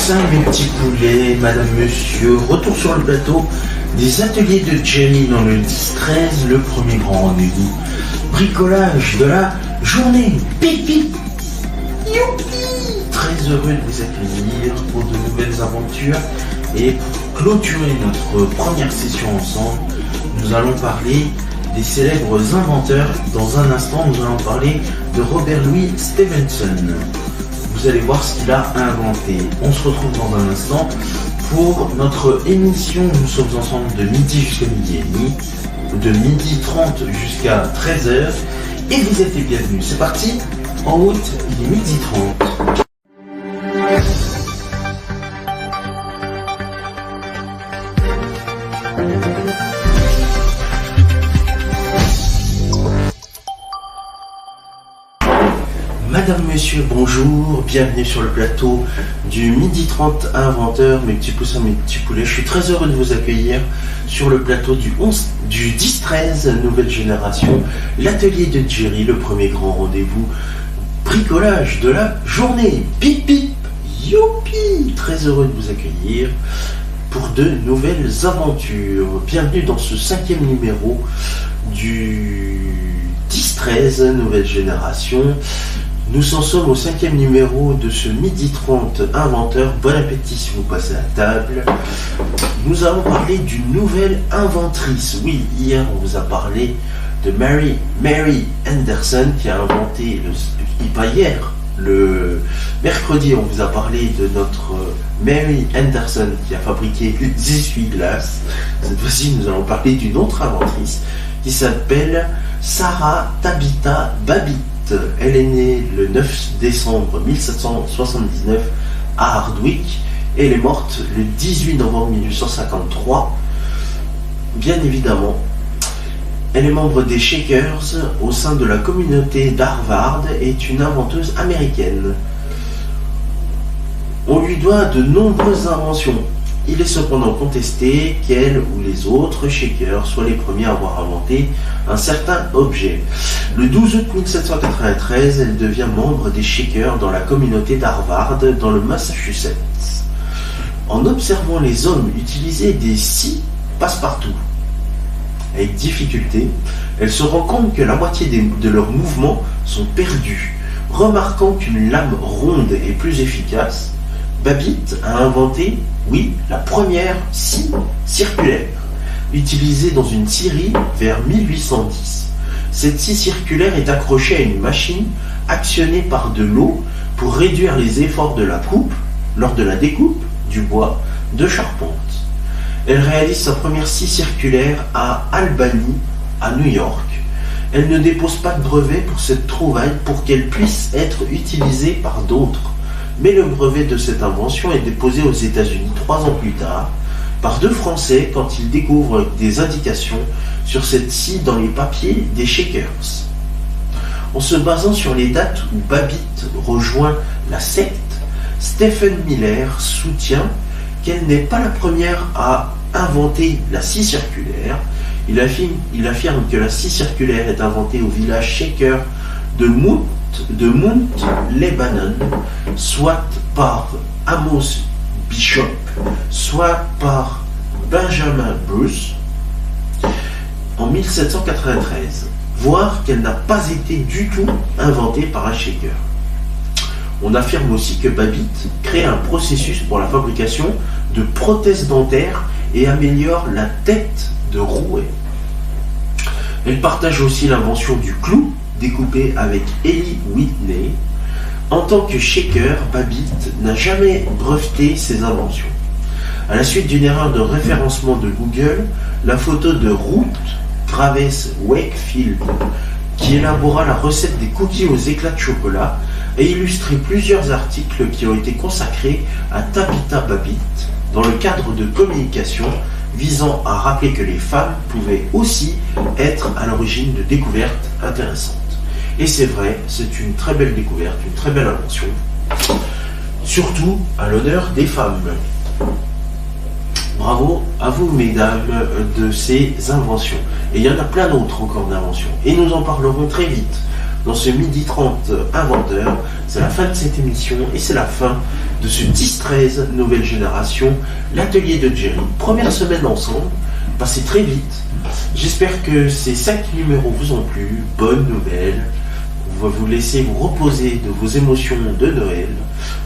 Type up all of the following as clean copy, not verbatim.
poussins, mes petits poulets, madame, monsieur, retour sur le plateau des ateliers de Jerry dans le 10-13, le premier grand rendez-vous. Bricolage de la journée. Pipi. Youpi. Très heureux de vous accueillir pour de nouvelles aventures. Et pour clôturer notre première session ensemble, nous allons parler des célèbres inventeurs. Dans un instant, nous allons parler de Robert Louis Stevenson. Vous allez voir ce qu'il a inventé. On se retrouve dans un instant pour notre émission. Nous sommes ensemble de midi jusqu'à midi et demi, de midi 30 jusqu'à 13h. Et vous êtes les bienvenus. C'est parti. En route, il est midi 30. Madame, monsieur, bonjour, bienvenue sur le plateau du midi 30 inventeur, mes petits poussins, mes petits poulets. Je suis très heureux de vous accueillir sur le plateau du 10-13, nouvelle génération, l'atelier de Jerry, le premier grand rendez-vous, bricolage de la journée. Pip pip, youpi, très heureux de vous accueillir pour de nouvelles aventures. Bienvenue dans ce 5e numéro du 10-13, nouvelle génération. Nous en sommes au 5e numéro de ce midi 30 inventeur. Bon appétit si vous passez à table. Nous allons parler d'une nouvelle inventrice. Oui, hier on vous a parlé de Mary Anderson qui a inventé, pas hier, le mercredi on vous a parlé de notre Mary Anderson qui a fabriqué les essuie-glaces. Cette fois-ci nous allons parler d'une autre inventrice qui s'appelle Sarah Tabitha Babbitt. Elle est née le 9 décembre 1779 à Hardwick et elle est morte le 18 novembre 1853. Bien évidemment, elle est membre des Shakers au sein de la communauté d'Harvard et est une inventeuse américaine. On lui doit de nombreuses inventions. Il est cependant contesté qu'elle ou les autres Shakers soient les premiers à avoir inventé un certain objet. Le 12 août 1793, elle devient membre des Shakers dans la communauté d'Harvard, dans le Massachusetts. En observant les hommes utiliser des scies passe-partout, avec difficulté, elle se rend compte que la moitié de leurs mouvements sont perdus. Remarquant qu'une lame ronde est plus efficace, Babbitt a inventé, oui, la première scie circulaire, utilisée dans une scierie vers 1810. Cette scie circulaire est accrochée à une machine actionnée par de l'eau pour réduire les efforts de la coupe lors de la découpe du bois de charpente. Elle réalise sa première scie circulaire à Albany, à New York. Elle ne dépose pas de brevet pour cette trouvaille pour qu'elle puisse être utilisée par d'autres. Mais le brevet de cette invention est déposé aux États-Unis 3 ans plus tard par 2 Français quand ils découvrent des indications sur cette scie dans les papiers des Shakers. En se basant sur les dates où Babbitt rejoint la secte, Stephen Miller soutient qu'elle n'est pas la première à inventer la scie circulaire. Il affirme que la scie circulaire est inventée au village Shaker de Mount Lebanon, soit par Amos Bishop, soit par Benjamin Bruce en 1793, voire qu'elle n'a pas été du tout inventée par un shaker. On affirme aussi que Babbitt crée un processus pour la fabrication de prothèses dentaires et améliore la tête de Rouet. Elle partage aussi l'invention du clou découpé avec Ellie Whitney. En tant que shaker, Babbitt n'a jamais breveté ses inventions. À la suite d'une erreur de référencement de Google, la photo de Ruth Traves Wakefield, qui élabora la recette des cookies aux éclats de chocolat, a illustré plusieurs articles qui ont été consacrés à Tabitha Babbitt dans le cadre de communication visant à rappeler que les femmes pouvaient aussi être à l'origine de découvertes intéressantes. Et c'est vrai, c'est une très belle découverte, une très belle invention, surtout à l'honneur des femmes. Bravo à vous, mesdames, de ces inventions. Et il y en a plein d'autres encore d'inventions. Et nous en parlerons très vite dans ce midi 30 inventeur. C'est la fin de cette émission et c'est la fin de ce 10-13 nouvelle génération, l'atelier de Jerry. Première semaine ensemble, passé très vite. J'espère que ces 5 numéros vous ont plu. Bonne nouvelle. On va vous laisser vous reposer de vos émotions de Noël.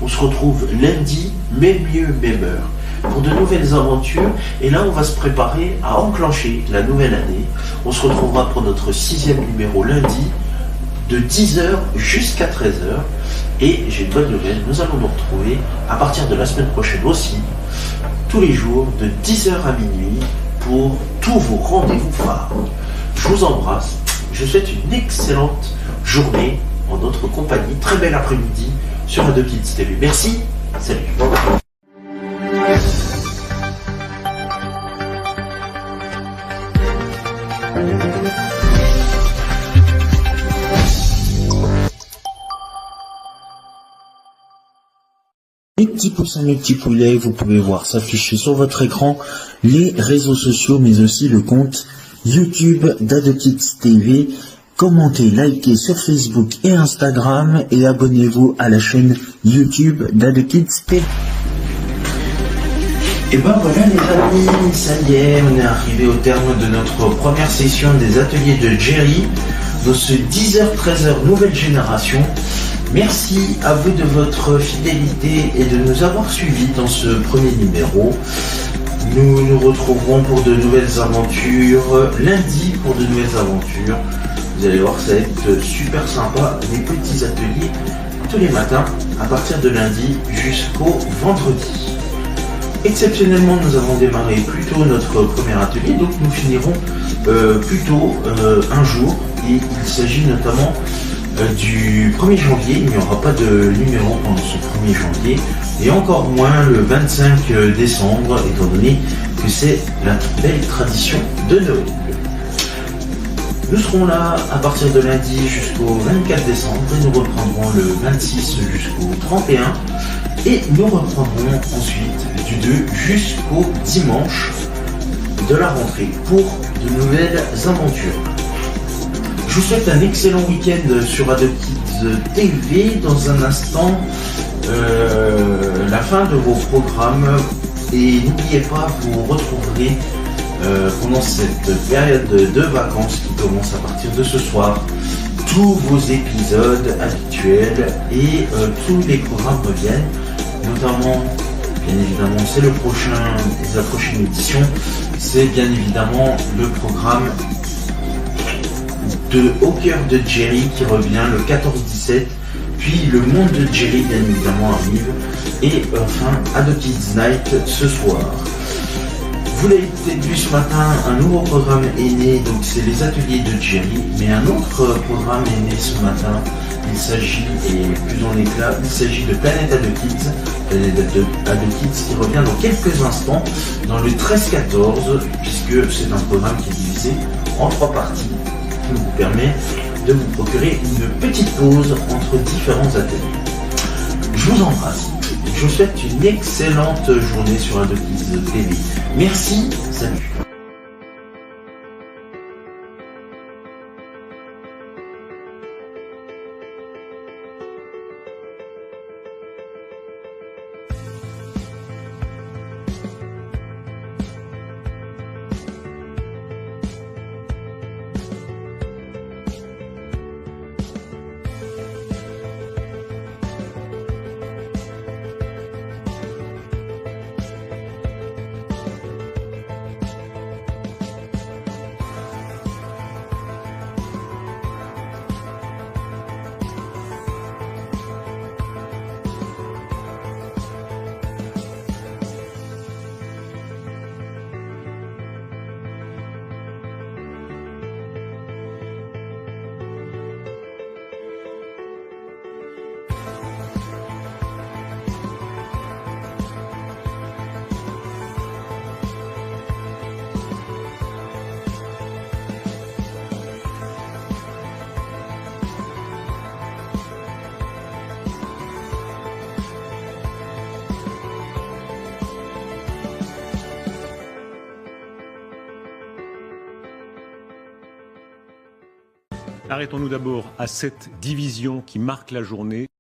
On se retrouve lundi, même lieu, même heure, pour de nouvelles aventures. Et là, on va se préparer à enclencher la nouvelle année. On se retrouvera pour notre 6e numéro lundi, de 10h jusqu'à 13h. Et j'ai une bonne nouvelle, nous allons nous retrouver à partir de la semaine prochaine aussi, tous les jours, de 10h à minuit, pour tous vos rendez-vous phares. Je vous embrasse. Je vous souhaite une excellente journée en notre compagnie. Très bel après-midi sur Ado Kids TV. Merci. Salut. Mes petits poussins, mes petits poulets, vous pouvez voir s'afficher sur votre écran les réseaux sociaux, mais aussi le compte YouTube d'Ado Kids TV. Commentez, likez sur Facebook et Instagram et abonnez-vous à la chaîne YouTube d'Ado Kids TV. Et ben voilà les amis, ça y est, on est arrivé au terme de notre première session des ateliers de Jerry, dans ce 10h-13h nouvelle génération. Merci à vous de votre fidélité et de nous avoir suivis dans ce premier numéro. Nous nous retrouverons pour de nouvelles aventures, lundi pour de nouvelles aventures. Vous allez voir, ça va être super sympa, des petits ateliers tous les matins, à partir de lundi jusqu'au vendredi. Exceptionnellement, nous avons démarré plus tôt notre premier atelier, donc nous finirons plus tôt un jour, et il s'agit notamment du 1er janvier. Il n'y aura pas de numéro pendant ce 1er janvier, et encore moins le 25 décembre, étant donné que c'est la belle tradition de Noël. Nous serons là à partir de lundi jusqu'au 24 décembre, et nous reprendrons le 26 jusqu'au 31, et nous reprendrons ensuite du 2 jusqu'au dimanche de la rentrée pour de nouvelles aventures. Je vous souhaite un excellent week-end sur Ado Kids TV. Dans un instant, la fin de vos programmes. Et n'oubliez pas, vous retrouverez pendant cette période de vacances qui commence à partir de ce soir, tous vos épisodes habituels et tous les programmes reviennent. Notamment, bien évidemment, c'est la prochaine édition. C'est bien évidemment le programme de Au cœur de Jerry qui revient le 14-17, puis le monde de Jerry bien évidemment arrive, et enfin Ado Kids Night ce soir. Vous l'avez peut-être vu ce matin, un nouveau programme est né, donc c'est les ateliers de Jerry, mais un autre programme est né ce matin. Il s'agit, et plus en éclat, il s'agit de Planète Ado Kids, Ado Kids qui revient dans quelques instants dans le 13-14, puisque c'est un programme qui est divisé en 3 parties, qui vous permet de vous procurer une petite pause entre différents ateliers. Je vous embrasse. Je vous souhaite une excellente journée sur Ado Kids TV. Merci, salut. Arrêtons-nous d'abord à cette division qui marque la journée.